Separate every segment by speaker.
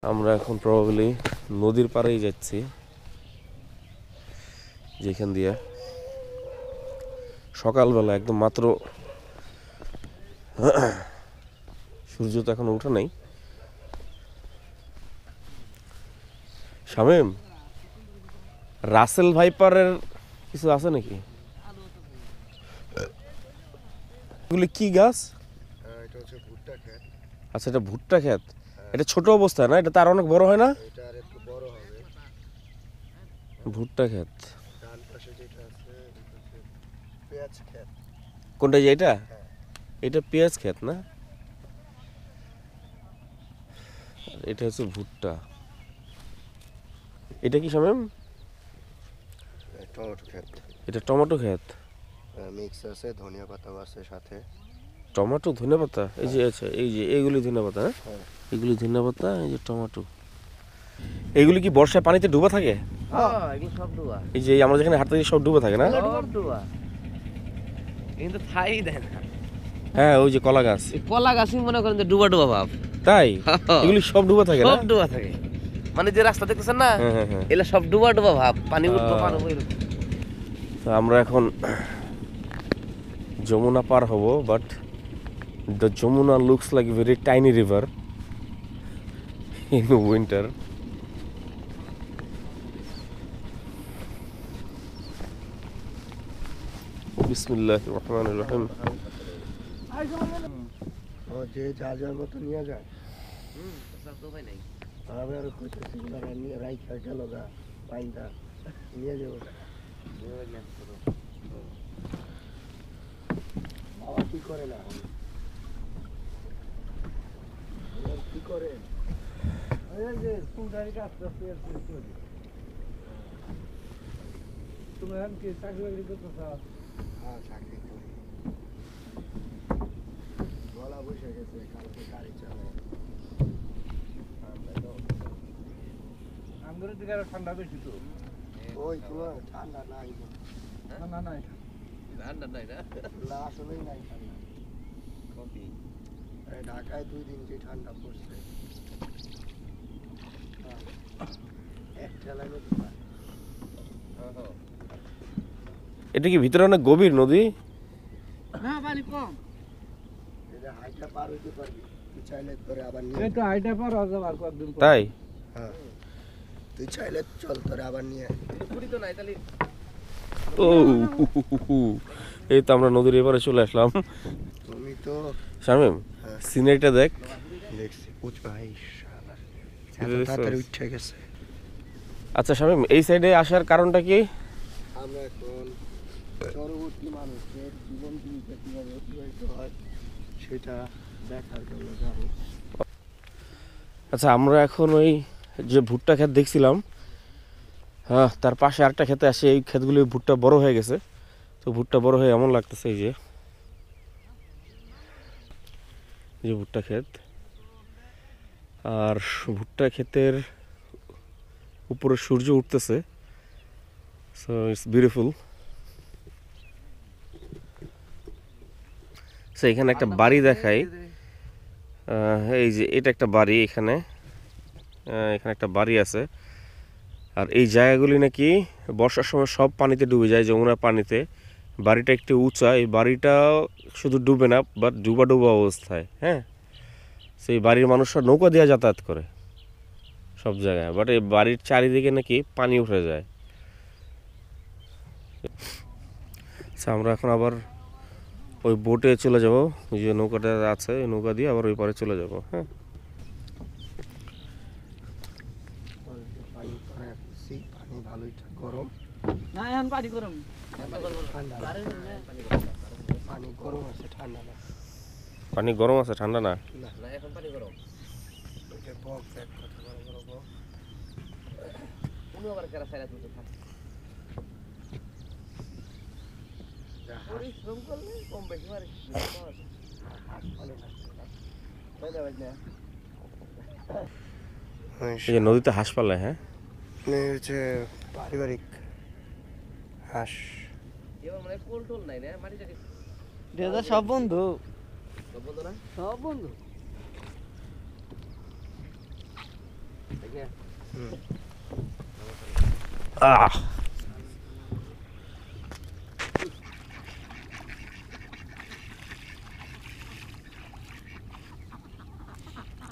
Speaker 1: আমরা এখন প্রবাবলি নদীর পাড়েই যাচ্ছি, যেখান দিয়ে সকালবেলা একদম মাত্র সূর্য তো এখন উঠে নাই। শামীম, রাসেল ভাইপারের কিছু আছে নাকি? এগুলি কি গাছ?
Speaker 2: এটা হচ্ছে ভুট্টা ক্ষেত।
Speaker 1: আচ্ছা, এটা ভুট্টা ক্ষেত। এটা ছোট অবস্থায় না, এটা তার অনেক বড় হয় না?
Speaker 2: এটা আর একটু বড় হবে।
Speaker 1: ভুট্টা ক্ষেত।
Speaker 2: ডান পাশে যেটা আছে এটা হচ্ছে পেঁয়াজ ক্ষেত।
Speaker 1: কোনটা যে এটা?
Speaker 2: হ্যাঁ।
Speaker 1: এটা পেঁয়াজ ক্ষেত না? আর এটা হচ্ছে ভুট্টা। এটা কি শামীম?
Speaker 2: টমেটো ক্ষেত।
Speaker 1: এটা টমেটো ক্ষেত।
Speaker 2: মিক্স আছে, ধনিয়া পাতাও আছে সাথে।
Speaker 1: টমেটো, ধনেপাতা, এই যে আচ্ছা, এই যে এইগুলি ধনেপাতা।
Speaker 2: হ্যাঁ।
Speaker 1: এগুলি ধনেপাতা, এই যে টমেটো। এইগুলি কি বর্ষায় পানিতে ডুবে থাকে?
Speaker 3: হ্যাঁ, এগুলো সব ডুবা।
Speaker 1: এই যে আমরা যেখানে হাঁটতে যাই সব ডুবে থাকে না?
Speaker 3: সব ডুবা। কিন্তু থাই দেয় না।
Speaker 1: হ্যাঁ, ওই যে কলা গাছ।
Speaker 3: এই কলা গাছই মনে করেন যে ডুবা ডুবা ভাব।
Speaker 1: তাই? এগুলি সব ডুবে থাকে না?
Speaker 3: সব ডুবা থাকে। মানে যে রাস্তা দেখতেছেন না,
Speaker 1: হ্যাঁ হ্যাঁ হ্যাঁ।
Speaker 3: এগুলা সব ডুবা ডুবা ভাব। পানি উঠবো পানি উঠবো।
Speaker 1: তো আমরা এখন যমুনা পার হব, but the Jamuna looks like very tiny river in winter. বিসমিল্লাহির রহমানির রহিম।
Speaker 2: ও যে যা যার মতো নিয়ে যায়।
Speaker 3: সব ডুবাই নাই।
Speaker 2: আমি আর কইতেছি ওরা নিয়ে রাইখা গেল গা পাইন্দা নিয়ে যাবো। বাবা কি করে না কি করে?
Speaker 4: তুমি এখন কি চাকরি বাকরি করতেছ?
Speaker 2: হ্যাঁ, চাকরি করি। গলা বসে গেছে, কালকে গাড়ি চালায়।
Speaker 4: আমগরের দিকে আরো ঠান্ডা বেশি তো।
Speaker 2: ওই তোমার ঠান্ডা নাই।
Speaker 4: না না নাই।
Speaker 3: ঠান্ডা নাই না?
Speaker 2: না, আসলেই নাই ঠান্ডা।
Speaker 3: কফি।
Speaker 2: এই ঢাকায় 2 দিন যে ঠান্ডা পড়ছে, এক ঠেলায় নদী পার।
Speaker 1: এটা কি ভিতরে অনেক গভীর নদী?
Speaker 4: না, পানি কম।
Speaker 2: এটা হাইটা পার হইতে পারবি, তুই চাইলে তোরে আবার নিয়ে।
Speaker 4: এই তো হাইটা পার হয়ে যাবে আর কয়েকদিন পর।
Speaker 1: তাই?
Speaker 2: হ্যাঁ, তুই চাইলে চল তোরে আবার নিয়ে।
Speaker 3: পুরি তো নাই তাহলে।
Speaker 1: ও এই তো আমরা নদীর এপারে চলে আসলাম।
Speaker 2: তুমি তো
Speaker 1: শামীম,
Speaker 2: হ্যাঁ।
Speaker 1: সিনারিটা দেখ।
Speaker 2: দেখছি উঁচু ভাই শালা,
Speaker 1: এটা
Speaker 2: এত
Speaker 1: দেখছিস?
Speaker 2: তাড়াতাড়ি উঠে গেছে।
Speaker 1: আচ্ছা শামীম, এই সাইডে আসার কারণটা কি?
Speaker 2: আমরা এখন পরবর্তী মানুষের জীবন জীবিকা কিভাবে অতিবাহিত হয় সেটা দেখার জন্য যাবো।
Speaker 1: আচ্ছা, আমরা এখন ওই যে ভুট্টা ক্ষেত দেখছিলাম, হ্যাঁ, তার পাশে আরেকটা ক্ষেতে আসে। এই ক্ষেতগুলি ভুট্টা বড় হয়ে গেছে। তো ভুট্টা বড় হয়ে এমন লাগতেছে, এই যে ভুট্টা ক্ষেত। আর ভুট্টা ক্ষেতের উপরে সূর্য উঠতেছে, সো ইটস বিউটিফুল। সো এখানে একটা বাড়ি দেখাই। এই যে এটা একটা বাড়ি, এখানে এখানে একটা বাড়ি আছে। আর এই জায়গাগুলি নাকি বর্ষার সময় সব পানিতে ডুবে যায়, যমুনার পানিতে। বাড়িটা একটু উঁচা, এই বাড়িটা শুধু ডুবে না, বাট ডুবা ডুবা অবস্থায়। হ্যাঁ, সেই বাড়ির মানুষরা নৌকা দিয়ে যাতায়াত করে সব জায়গায়, বাট এই বাড়ির চারিদিকে নাকি পানি উঠে যায়। আচ্ছা, আমরা এখন আবার ওই বোটে চলে যাব, ওই যে নৌকাটা আছে, ওই নৌকা দিয়ে আবার ওই পারে চলে যাব। হ্যাঁ,
Speaker 2: পানি পানি পানি ভালোই গরম।
Speaker 4: না, এখন পানি গরম।
Speaker 2: ঠান্ডা না। পানি গরম আছে, ঠান্ডা না।
Speaker 1: পানি গরম আছে, ঠান্ডা না।
Speaker 3: না এখন পানি গরম।
Speaker 2: ওই যে বক দেখ কত বড় বড় বক।
Speaker 3: কোনো আবার কেরা সাইরা তুলতে থাকে। পরিশ্রম করলে কম বেশি পারে।
Speaker 2: হাঁস পালে না।
Speaker 3: তাই না ভাই না?
Speaker 1: এই যে নদীতে হাঁস পালে। হ্যাঁ,
Speaker 2: হচ্ছে পারিবারিক হাঁস।
Speaker 3: এবার মানে কোল টোল নাই না, মাটি টাটি
Speaker 4: দাদা সব বন্ধু,
Speaker 3: সব বন্ধ না?
Speaker 4: সব বন্ধু।
Speaker 1: আহ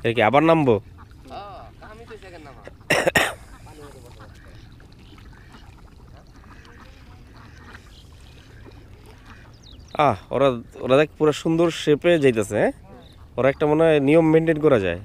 Speaker 1: এর কি আবার নামবো?
Speaker 3: আমি তো সেকেন্ড নামা
Speaker 1: ওরা ওরা দেখ পুরো সুন্দর শেপে যাইতেছে, হ্যাঁ? ওরা একটা মনে হয় নিয়ম মেনটেন করা যায়।